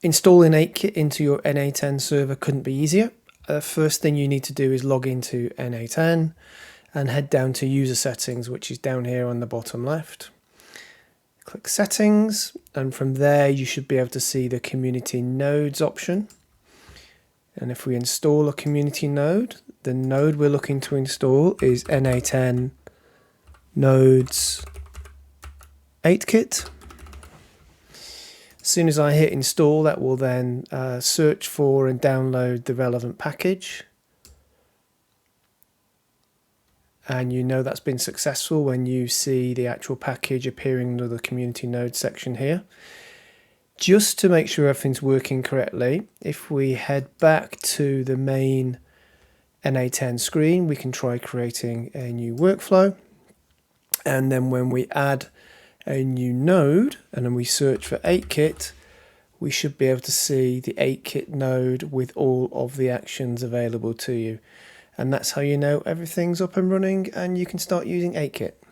Installing 8-Kit into your NA10 server couldn't be easier. First thing you need to do is log into NA10 and head down to user settings, which is down here on the bottom left. Click settings, and from there you should be able to see the community nodes option. And if we install a community node, the node we're looking to install is NA10 nodes 8-Kit. As soon as I hit install, that will then search for and download the relevant package. And you know that's been successful when you see the actual package appearing under the community node section here. Just to make sure everything's working correctly, if we head back to the main NA10 screen, we can try creating a new workflow. And then when we add a new node and then we search for 8-Kit, we should be able to see the 8-Kit node with all of the actions available to you. And that's how you know everything's up and running and you can start using 8-Kit.